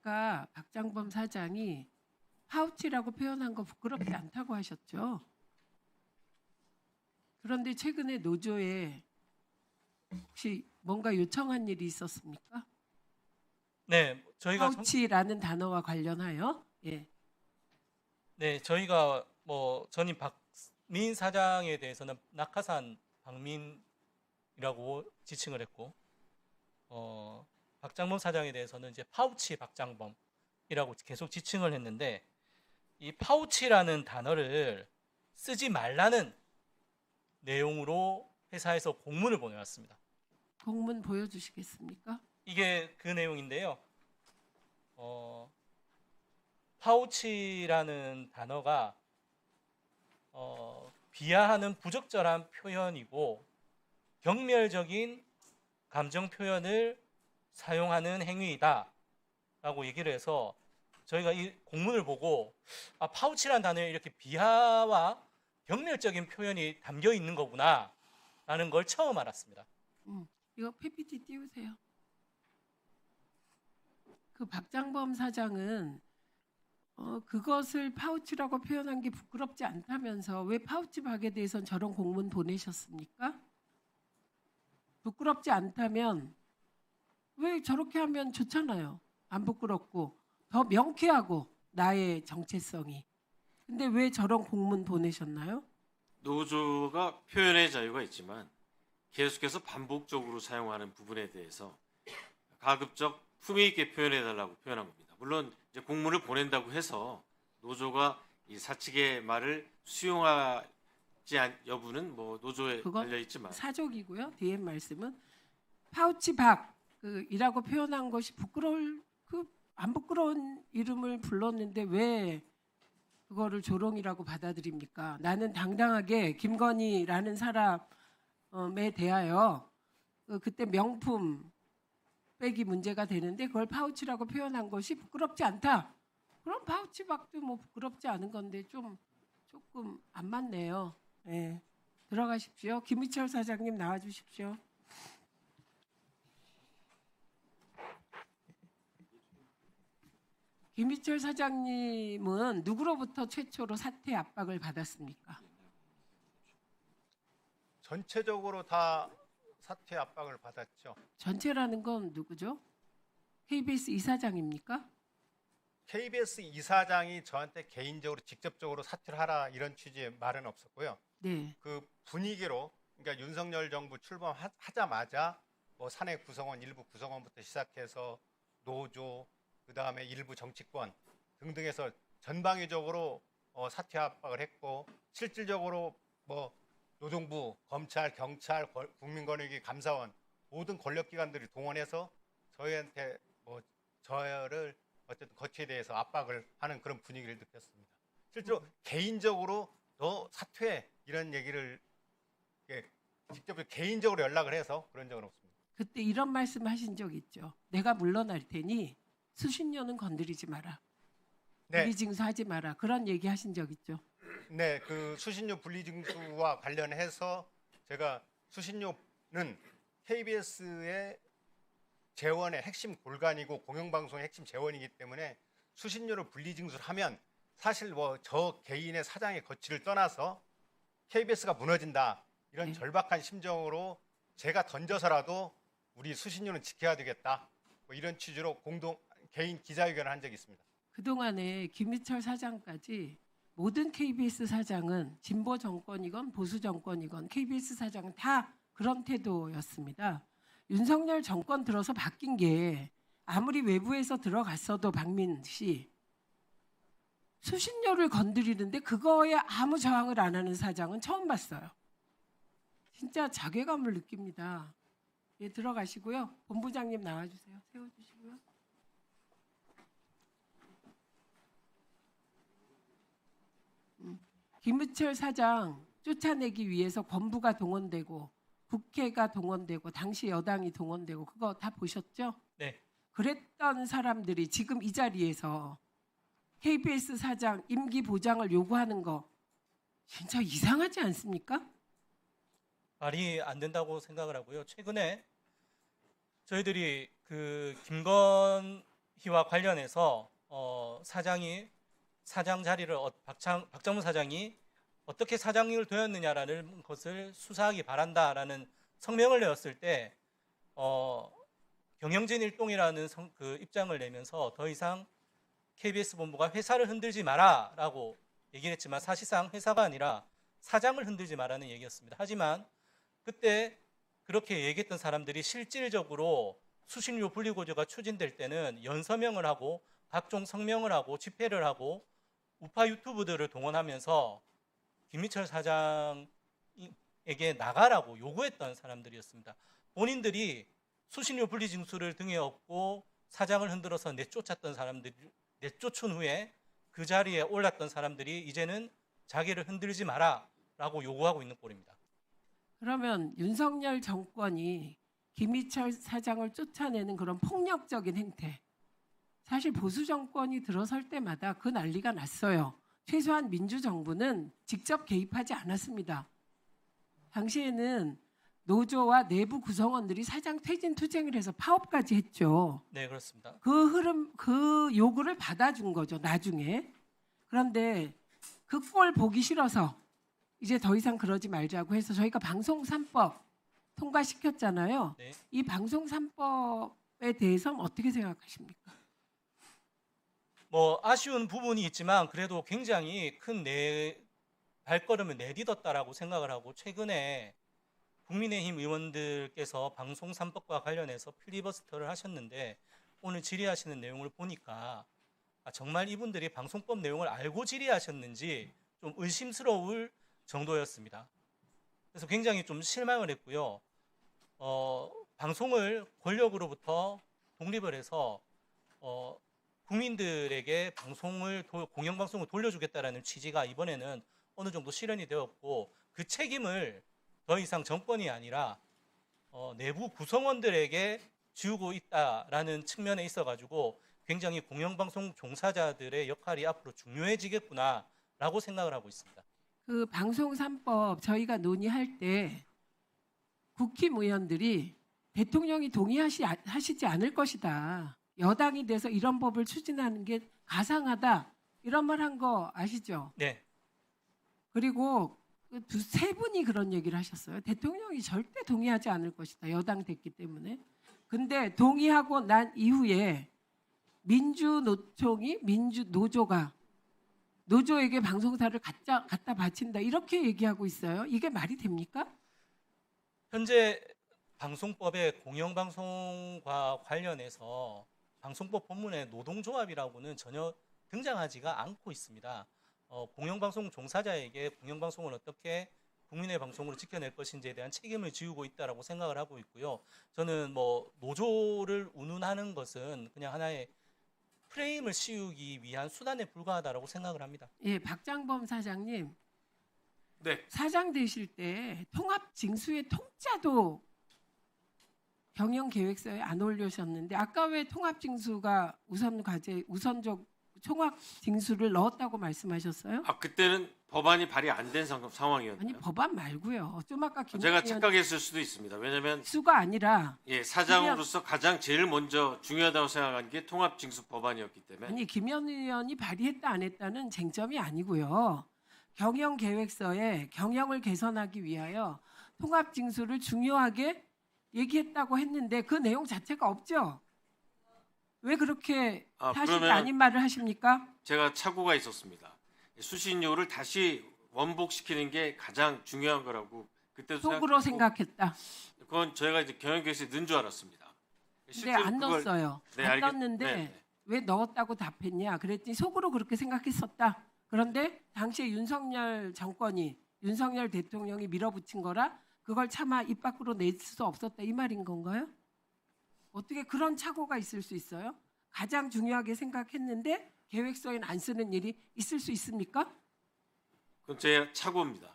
아까 박장범 사장이 파우치라고 표현한 거 부끄럽지 않다고 하셨죠. 그런데 최근에 노조에 혹시 뭔가 요청한 일이 있었습니까? 네, 저희가 파우치라는 단어와 관련하여 네, 저희가 뭐 전임 박민 사장에 대해서는 낙하산 박민이라고 지칭을 했고, 박장범 사장에 대해서는 이제 파우치 박장범이라고 계속 지칭을 했는데, 이 파우치라는 단어를 쓰지 말라는 내용으로 회사에서 공문을 보내왔습니다. 공문 보여주시겠습니까? 이게 그 내용인데요. 파우치라는 단어가 비하하는 부적절한 표현이고 경멸적인 감정 표현을 사용하는 행위이다라고 얘기를 해서 저희가 이 공문을 보고 파우치라는 단어에 이렇게 비하와 경멸적인 표현이 담겨 있는 거구나라는 걸 처음 알았습니다. 이거 PPT 띄우세요. 그 박장범 사장은 그것을 파우치라고 표현한 게 부끄럽지 않다면서 왜 파우치 박에 대해서는 저런 공문 보내셨습니까? 부끄럽지 않다면 왜 저렇게 하면 좋잖아요. 안 부끄럽고 더 명쾌하고 나의 정체성이. 근데 왜 저런 공문 보내셨나요? 노조가 표현의 자유가 있지만 계속해서 반복적으로 사용하는 부분에 대해서 가급적 품위 있게 표현해달라고 표현한 겁니다. 물론 이제 공문을 보낸다고 해서 노조가 이 사측의 말을 수용하지 여부는 뭐 노조에 그건 달려 있지만 사족이고요. 뒤에 말씀은 파우치 박 이라고 표현한 것이 부끄러울 안 부끄러운 이름을 불렀는데 왜 그거를 조롱이라고 받아들입니까? 나는 당당하게 김건희라는 사람에 대하여 그때 명품 백이 문제가 되는데 그걸 파우치라고 표현한 것이 부끄럽지 않다. 그럼 파우치 박도 뭐 부끄럽지 않은 건데 조금 안 맞네요. 네. 들어가십시오. 김희철 사장님 나와주십시오. 김희철 사장님은 누구로부터 최초로 사퇴 압박을 받았습니까? 전체적으로 다 사퇴 압박을 받았죠. 전체라는 건 누구죠? KBS 이사장입니까? KBS 이사장이 저한테 개인적으로 직접적으로 사퇴를 하라 이런 취지의 말은 없었고요. 네. 그 분위기로 그러니까 윤석열 정부 출범하자마자 뭐 사내 구성원 일부 구성원부터 시작해서 노조 그다음에 일부 정치권 등등해서 전방위적으로 사퇴 압박을 했고 실질적으로 뭐 노동부, 검찰, 경찰, 국민권익위 감사원 모든 권력기관들이 동원해서 저희한테 뭐 저를 어쨌든 거취에 대해서 압박을 하는 그런 분위기를 느꼈습니다. 실제로 개인적으로 너 사퇴 이런 얘기를 직접 개인적으로 연락을 해서 그런 적은 없습니다. 그때 이런 말씀하신 적 있죠. 내가 물러날 테니 수신료는 건드리지 마라. 네, 분리징수하지 마라. 그런 얘기 하신 적 있죠. 네, 그 수신료 분리징수와 관련해서 제가 수신료는 KBS의 재원의 핵심 골간이고 공영방송의 핵심 재원이기 때문에 수신료를 분리징수를 하면 사실 뭐 저 개인의 사장의 거취를 떠나서 KBS가 무너진다 이런 절박한 심정으로 제가 던져서라도 우리 수신료는 지켜야 되겠다 뭐 이런 취지로 개인 기자회견을 한 적이 있습니다. 그동안에 김희철 사장까지 모든 KBS 사장은 진보 정권이건 보수 정권이건 KBS 사장은 다 그런 태도였습니다. 윤석열 정권 들어서 바뀐 게 아무리 외부에서 들어갔어도 박민 씨 수신료를 건드리는데 그거에 아무 저항을 안 하는 사장은 처음 봤어요. 진짜 자괴감을 느낍니다. 예, 들어가시고요. 본부장님 나와주세요. 세워주시고요. 김희철 사장 쫓아내기 위해서 권부가 동원되고 국회가 동원되고 당시 여당이 동원되고 그거 다 보셨죠? 네. 그랬던 사람들이 지금 이 자리에서 KBS 사장 임기 보장을 요구하는 거 진짜 이상하지 않습니까? 말이 안 된다고 생각을 하고요. 최근에 저희들이 그 김건희 KBP와 관련해서 사장이 사장 자리를 박정무 사장이 어떻게 사장을 되었느냐라는 것을 수사하기 바란다라는 성명을 내었을 때 경영진 일동이라는 그 입장을 내면서 더 이상 KBS 본부가 회사를 흔들지 마라라고 얘기를 했지만 사실상 회사가 아니라 사장을 흔들지 마라는 얘기였습니다. 하지만 그때 그렇게 얘기했던 사람들이 실질적으로 수신료 분리구조가 추진될 때는 연서명을 하고 각종 성명을 하고 집회를 하고 우파 유튜브들을 동원하면서 김미철 사장에게 나가라고 요구했던 사람들이었습니다. 본인들이 수신료 분리 징수를 등에 업고 사장을 흔들어서 내쫓았던 사람들이 내쫓은 후에 그 자리에 올랐던 사람들이 이제는 자기를 흔들지 마라라고 요구하고 있는 꼴입니다. 그러면 윤석열 정권이 김희철 사장을 쫓아내는 그런 폭력적인 행태, 사실 보수 정권이 들어설 때마다 그 난리가 났어요. 최소한 민주정부는 직접 개입하지 않았습니다. 당시에는 노조와 내부 구성원들이 사장 퇴진 투쟁을 해서 파업까지 했죠. 네, 그렇습니다. 그 흐름, 그 요구를 받아준 거죠, 나중에. 그런데 그 꼴 보기 싫어서 이제 더 이상 그러지 말자고 해서 저희가 방송 3법 통과시켰잖아요. 네. 이 방송 3법에 대해서는 어떻게 생각하십니까? 뭐 아쉬운 부분이 있지만 그래도 굉장히 큰 발걸음을 내딛었다라고 생각을 하고 최근에 국민의힘 의원들께서 방송 3법과 관련해서 필리버스터를 하셨는데 오늘 질의하시는 내용을 보니까 정말 이분들이 방송법 내용을 알고 질의하셨는지 좀 의심스러울 정도였습니다. 그래서 굉장히 좀 실망을 했고요. 방송을 권력으로부터 독립을 해서 국민들에게 공영방송을 돌려주겠다라는 취지가 이번에는 어느 정도 실현이 되었고 그 책임을 더 이상 정권이 아니라 내부 구성원들에게 지우고 있다라는 측면에 있어가지고 굉장히 공영방송 종사자들의 역할이 앞으로 중요해지겠구나라고 생각을 하고 있습니다. 그 방송 3법 저희가 논의할 때 국힘의원들이 대통령이 동의하시지 않을 것이다. 여당이 돼서 이런 법을 추진하는 게 가상하다. 이런 말 한 거 아시죠? 네, 그리고 세 분이 그런 얘기를 하셨어요. 대통령이 절대 동의하지 않을 것이다. 여당 됐기 때문에. 근데 동의하고 난 이후에 노조가 노조에게 방송사를 갖다 바친다. 이렇게 얘기하고 있어요. 이게 말이 됩니까? 현재 방송법의 공영방송과 관련해서 방송법 본문에 노동조합이라고는 전혀 등장하지가 않고 있습니다. 공영방송 종사자에게 공영방송을 어떻게 국민의 방송으로 지켜낼 것인지에 대한 책임을 지우고 있다라고 생각을 하고 있고요. 저는 뭐 노조를 운운하는 것은 그냥 하나의 프레임을 씌우기 위한 수단에 불과하다라고 생각을 합니다. 예, 박장범 사장님. 네. 사장 되실 때 통합 징수의 통짜도 경영 계획서에 안 올려셨는데 아까 왜 통합 징수가 우선적 통합 징수를 넣었다고 말씀하셨어요? 그때는 법안이 발의 안 된 상황이었나요? 아니 법안 말고요. 좀 아까 김 제가 의원 착각했을 수도 있습니다. 왜냐하면 수가 아니라 사장으로서 가장 제일 먼저 중요하다고 생각한 게 통합징수 법안이었기 때문에 아니 김현 의원이 발의했다 안 했다는 쟁점이 아니고요. 경영 계획서에 경영을 개선하기 위하여 통합 징수를 중요하게 얘기했다고 했는데 그 내용 자체가 없죠. 왜 그렇게 사실이 그러면 아닌 말을 하십니까? 제가 착오가 있었습니다. 수신료를 다시 원복시키는 게 가장 중요한 거라고 그때도 속으로 생각했고, 생각했다. 그건 저희가 이제 경영계획서에 넣은 줄 알았습니다. 근데 안 넣었어요. 네, 안 넣었는데 왜 넣었다고 답했냐? 그랬더니 속으로 그렇게 생각했었다. 그런데 당시에 윤석열 정권이 윤석열 대통령이 밀어붙인 거라 그걸 차마 입 밖으로 낼 수 없었다 이 말인 건가요? 어떻게 그런 착오가 있을 수 있어요? 가장 중요하게 생각했는데 계획서에는 안 쓰는 일이 있을 수 있습니까? 그건 제 착오입니다.